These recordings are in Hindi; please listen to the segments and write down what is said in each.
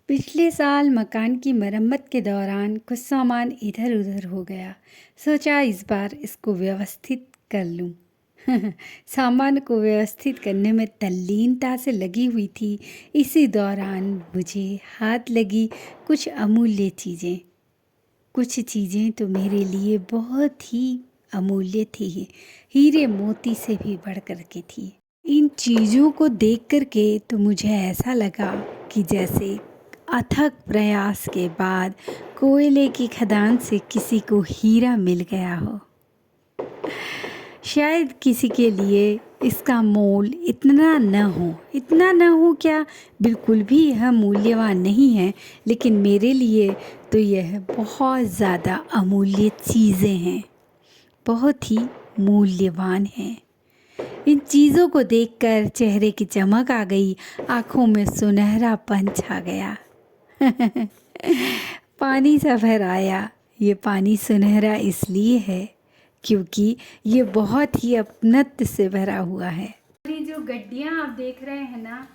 पिछले साल मकान की मरम्मत के दौरान कुछ सामान इधर उधर हो गया। सोचा इस बार इसको व्यवस्थित कर लूं। सामान को व्यवस्थित करने में तल्लीनता से लगी हुई थी। इसी दौरान मुझे हाथ लगी कुछ अमूल्य चीज़ें। कुछ चीज़ें तो मेरे लिए बहुत ही अमूल्य थी, हीरे मोती से भी बढ़ कर के थी। इन चीज़ों को देख कर के तो मुझे ऐसा लगा कि जैसे अथक प्रयास के बाद कोयले की खदान से किसी को हीरा मिल गया हो। शायद किसी के लिए इसका मोल इतना न हो क्या, बिल्कुल भी यह मूल्यवान नहीं है, लेकिन मेरे लिए तो यह बहुत ज़्यादा अमूल्य चीज़ें हैं, बहुत ही मूल्यवान हैं। इन चीज़ों को देखकर चेहरे की चमक आ गई, आँखों में सुनहरापन छा गया। पानी सा भर आया। ये पानी सुनहरा इसलिए है क्योंकि ये बहुत ही अपनत्व से भरा हुआ है। ये जो गड्डियाँ आप देख रहे हैं ना,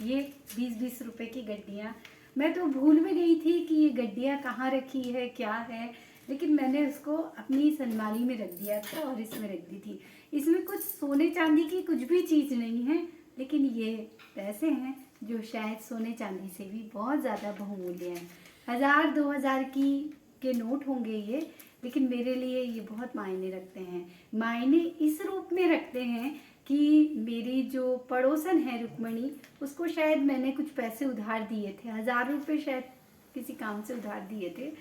ये 20-20 रुपए की गड्डियाँ, मैं तो भूल में गई थी कि ये गड्डियाँ कहाँ रखी है, क्या है, लेकिन मैंने उसको अपनी अलमारी में रख दिया था और इसमें रख दी थी। इसमें कुछ सोने चांदी की कुछ भी चीज़ नहीं है, लेकिन ये पैसे हैं जो शायद सोने चांदी से भी बहुत ज़्यादा बहुमूल्य हैं। 1000-2000 की के नोट होंगे ये, लेकिन मेरे लिए ये बहुत मायने रखते हैं। मायने इस रूप में रखते हैं कि मेरी जो पड़ोसन है रुक्मणी, उसको शायद मैंने कुछ पैसे उधार दिए थे, 1000 रुपये शायद किसी काम से उधार दिए थे।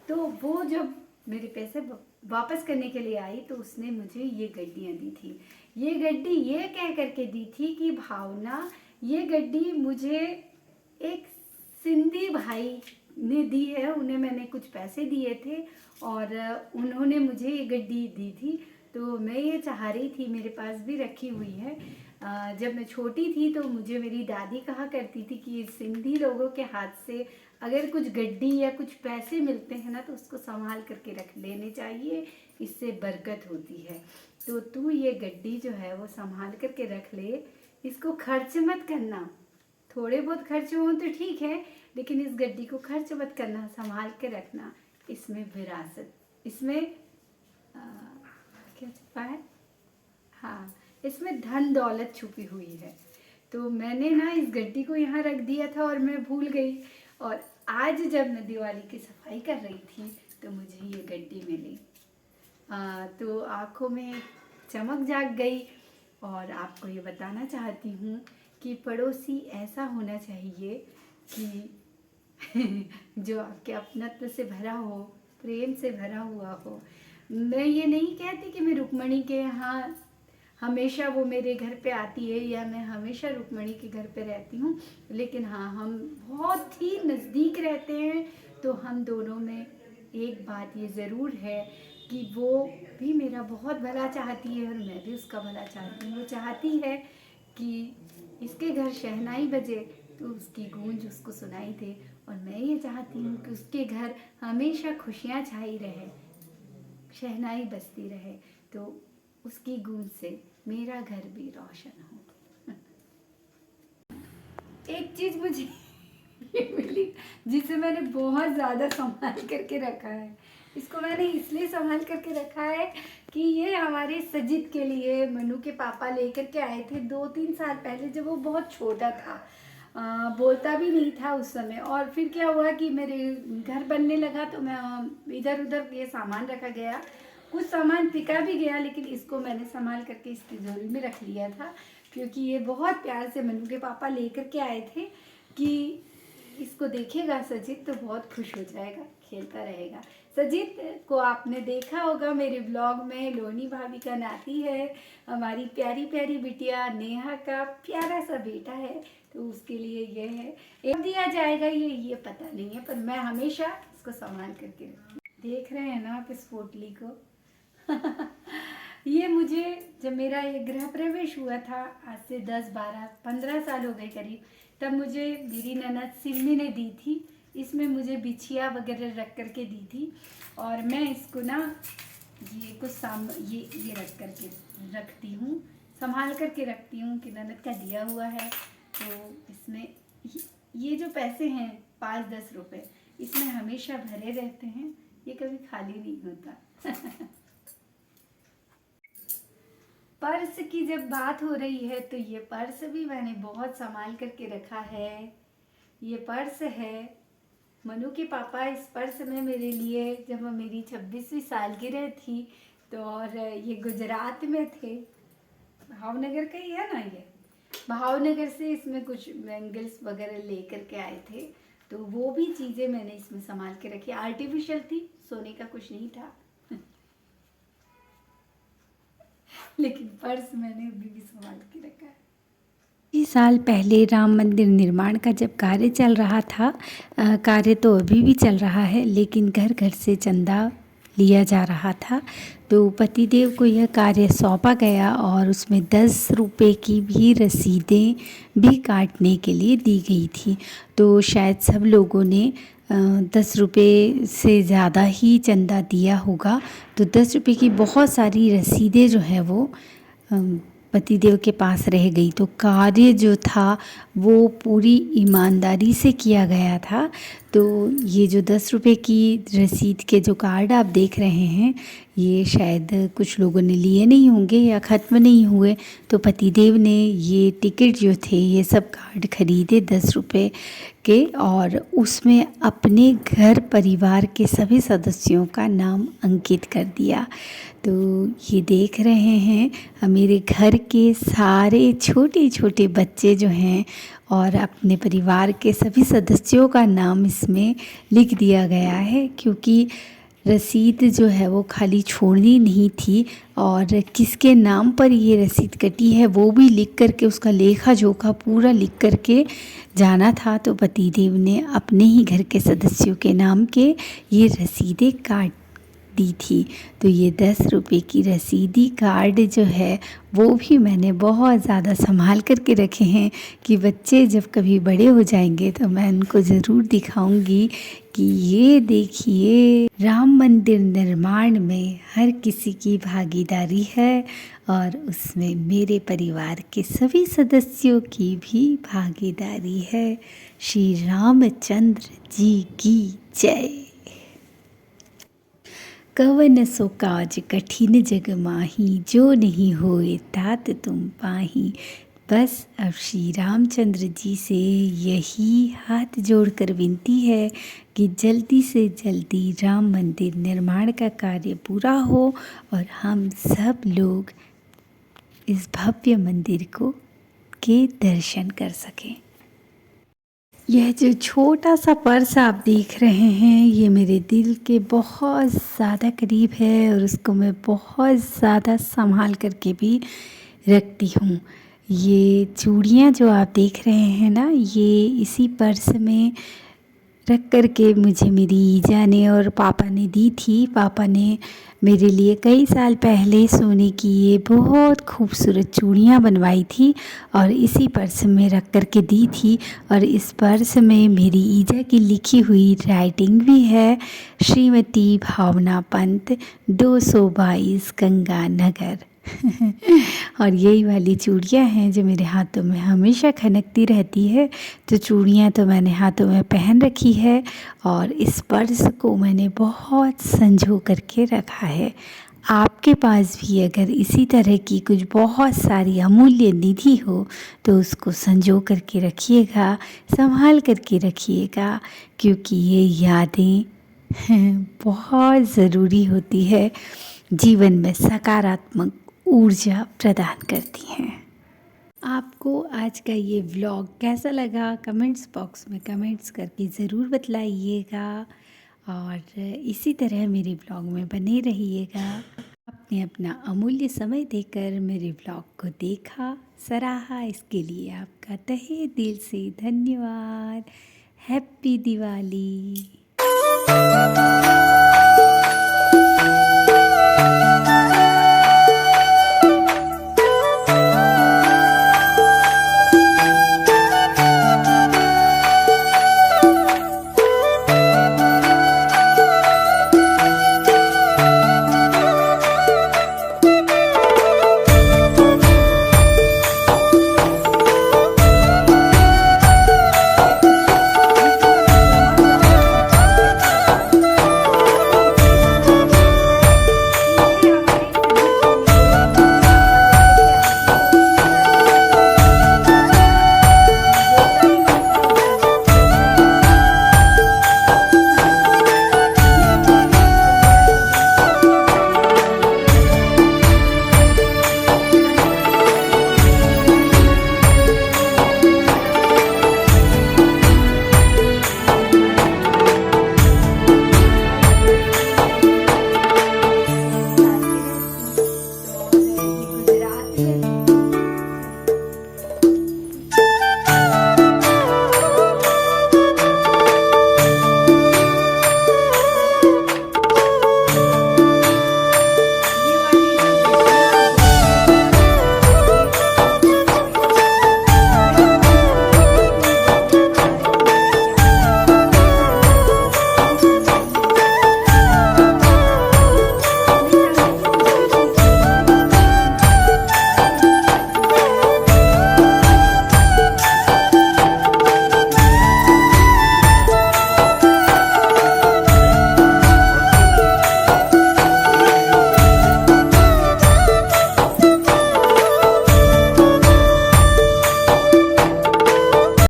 तो वो जब मेरे पैसे वापस करने के लिए आई तो उसने मुझे ये गड्डियाँ दी थी। ये गड्डी ये कह करके दी थी कि भावना, ये गड्डी मुझे एक सिंधी भाई ने दी है, उन्हें मैंने कुछ पैसे दिए थे और उन्होंने मुझे ये गड्डी दी थी। तो मैं ये चाह रही थी, मेरे पास भी रखी हुई है। जब मैं छोटी थी तो मुझे मेरी दादी कहा करती थी कि सिंधी लोगों के हाथ से अगर कुछ गड्डी या कुछ पैसे मिलते हैं ना तो उसको संभाल करके रख लेने चाहिए, इससे बरकत होती है। तो तू ये गड्डी जो है वो संभाल करके रख ले, इसको खर्च मत करना। थोड़े बहुत खर्च हो तो ठीक है, लेकिन इस गड्डी को खर्च मत करना, संभाल के रखना। इसमें विरासत, इसमें क्या छुपा है, हाँ, इसमें धन दौलत छुपी हुई है। तो मैंने ना इस गड्डी को यहाँ रख दिया था और मैं भूल गई, और आज जब मैं दिवाली की सफाई कर रही थी तो मुझे ये गड्डी मिली। तो आँखों में चमक जाग गई। और आपको ये बताना चाहती हूँ कि पड़ोसी ऐसा होना चाहिए कि जो आपके अपनत्व से भरा हो, प्रेम से भरा हुआ हो। मैं ये नहीं कहती कि मैं रुक्मणी के यहाँ हमेशा वो मेरे घर पे आती है या मैं हमेशा रुक्मणी के घर पे रहती हूँ, लेकिन हाँ, हम बहुत ही नज़दीक रहते हैं। तो हम दोनों में एक बात ये ज़रूर है कि वो भी मेरा बहुत भला चाहती है और मैं भी उसका भला चाहती हूँ। वो चाहती है कि इसके घर शहनाई बजे तो उसकी गूंज उसको सुनाई दे, और मैं ये चाहती हूँ कि उसके घर हमेशा खुशियाँ छाई रहे, शहनाई बजती रहे, तो उसकी गूंज से मेरा घर भी रोशन हो। एक चीज़ मुझे ये मिली जिसे मैंने बहुत ज़्यादा संभाल करके रखा है। इसको मैंने इसलिए संभाल करके रखा है कि ये हमारे सजिद के लिए मनु के पापा लेकर के आए थे 2-3 साल पहले, जब वो बहुत छोटा था, बोलता भी नहीं था उस समय। और फिर क्या हुआ कि मेरे घर बनने लगा तो मैं इधर उधर ये सामान रखा गया, कुछ सामान टिका भी गया, लेकिन इसको मैंने संभाल करके इस तिजोरी में रख लिया था, क्योंकि ये बहुत प्यार से मनु के पापा लेकर के आए थे कि इसको देखेगा सजित तो बहुत खुश हो जाएगा, खेलता रहेगा। सजित को आपने देखा होगा मेरे ब्लॉग में, लोनी भाभी का नाती है, हमारी प्यारी प्यारी बिटिया नेहा का प्यारा सा बेटा है, तो उसके लिए ये है। एक दिया जाएगा ये पता नहीं है, पर मैं हमेशा इसको संभाल करके देख रहे हैं ना आप इस पोटली को। ये मुझे जब मेरा ये गृह प्रवेश हुआ था, आज से 10-12-15 साल हो गए करीब, तब मुझे मेरी ननद सिमी ने दी थी। इसमें मुझे बिछिया वगैरह रख करके दी थी, और मैं इसको ना ये कुछ ये रख करके रखती हूँ, संभाल करके रखती हूँ कि ननद का दिया हुआ है। तो इसमें ये जो पैसे हैं 5-10 रुपए इसमें हमेशा भरे रहते हैं, ये कभी खाली नहीं होता। पर्स की जब बात हो रही है तो ये पर्स भी मैंने बहुत संभाल करके रखा है। ये पर्स है, मनु के पापा इस पर्स में मेरे लिए जब मेरी 26वीं सालगिरह थी तो, और ये गुजरात में थे, भावनगर का ही है ना, ये भावनगर से इसमें कुछ बैंगल्स वगैरह ले करके आए थे, तो वो भी चीज़ें मैंने इसमें संभाल के रखी। आर्टिफिशियल थी, सोने का कुछ नहीं था। लेकिन पर्स मैंने अभी भी संभाल के रखा है। 20 साल पहले राम मंदिर निर्माण का जब कार्य चल रहा था, कार्य तो अभी भी चल रहा है, लेकिन घर घर से चंदा लिया जा रहा था, तो पतिदेव को यह कार्य सौंपा गया और उसमें 10 रुपये की भी रसीदें भी काटने के लिए दी गई थी। तो शायद सब लोगों ने 10 रुपये से ज़्यादा ही चंदा दिया होगा, तो 10 रुपये की बहुत सारी रसीदें जो है वो पतिदेव के पास रह गई। तो कार्य जो था वो पूरी ईमानदारी से किया गया था। तो ये जो 10 रुपये की रसीद के जो कार्ड आप देख रहे हैं, ये शायद कुछ लोगों ने लिए नहीं होंगे या ख़त्म नहीं हुए, तो पतिदेव ने ये टिकट जो थे ये सब कार्ड खरीदे 10 रुपये के, और उसमें अपने घर परिवार के सभी सदस्यों का नाम अंकित कर दिया। तो ये देख रहे हैं मेरे घर के सारे छोटे छोटे बच्चे जो हैं और अपने परिवार के सभी सदस्यों का नाम इसमें लिख दिया गया है, क्योंकि रसीद जो है वो खाली छोड़नी नहीं थी, और किसके नाम पर ये रसीद कटी है वो भी लिख करके, उसका लेखा जोखा पूरा लिख करके जाना था। तो पतिदेव ने अपने ही घर के सदस्यों के नाम के ये रसीदें काट दी थी। तो ये 10 रुपये की रसीदी कार्ड जो है वो भी मैंने बहुत ज़्यादा संभाल करके रखे हैं कि बच्चे जब कभी बड़े हो जाएंगे तो मैं उनको ज़रूर दिखाऊंगी कि ये देखिए, राम मंदिर निर्माण में हर किसी की भागीदारी है और उसमें मेरे परिवार के सभी सदस्यों की भी भागीदारी है। श्री रामचंद्र जी की जय। कवन सो काज कठिन जग माही, जो नहीं होए तात तुम पाही। बस अब श्री रामचंद्र जी से यही हाथ जोड़कर विनती है कि जल्दी से जल्दी राम मंदिर निर्माण का कार्य पूरा हो और हम सब लोग इस भव्य मंदिर के दर्शन कर सकें। यह जो छोटा सा पर्स आप देख रहे हैं ये मेरे दिल के बहुत ज़्यादा करीब है और उसको मैं बहुत ज़्यादा संभाल करके भी रखती हूँ। ये चूड़ियाँ जो आप देख रहे हैं ना, ये इसी पर्स में रख करके मुझे मेरी ईजा ने और पापा ने दी थी। पापा ने मेरे लिए कई साल पहले सोने की ये बहुत खूबसूरत चूड़ियाँ बनवाई थी और इसी पर्स में रख करके दी थी। और इस पर्स में मेरी ईजा की लिखी हुई राइटिंग भी है, श्रीमती भावना पंत, 222 गंगा नगर। और यही वाली चूड़ियाँ हैं जो मेरे हाथों में हमेशा खनकती रहती है। तो चूड़ियाँ तो मैंने हाथों में पहन रखी है और इस पर्स को मैंने बहुत संजो करके रखा है। आपके पास भी अगर इसी तरह की कुछ बहुत सारी अमूल्य निधि हो तो उसको संजो करके रखिएगा, संभाल करके रखिएगा, क्योंकि ये यादें बहुत ज़रूरी होती है, जीवन में सकारात्मक ऊर्जा प्रदान करती हैं। आपको आज का ये व्लॉग कैसा लगा कमेंट्स बॉक्स में कमेंट्स करके ज़रूर बतलाइएगा और इसी तरह मेरे व्लॉग में बने रहिएगा। आपने अपना अमूल्य समय देकर मेरे व्लॉग को देखा, सराहा, इसके लिए आपका तहे दिल से धन्यवाद। हैप्पी दिवाली।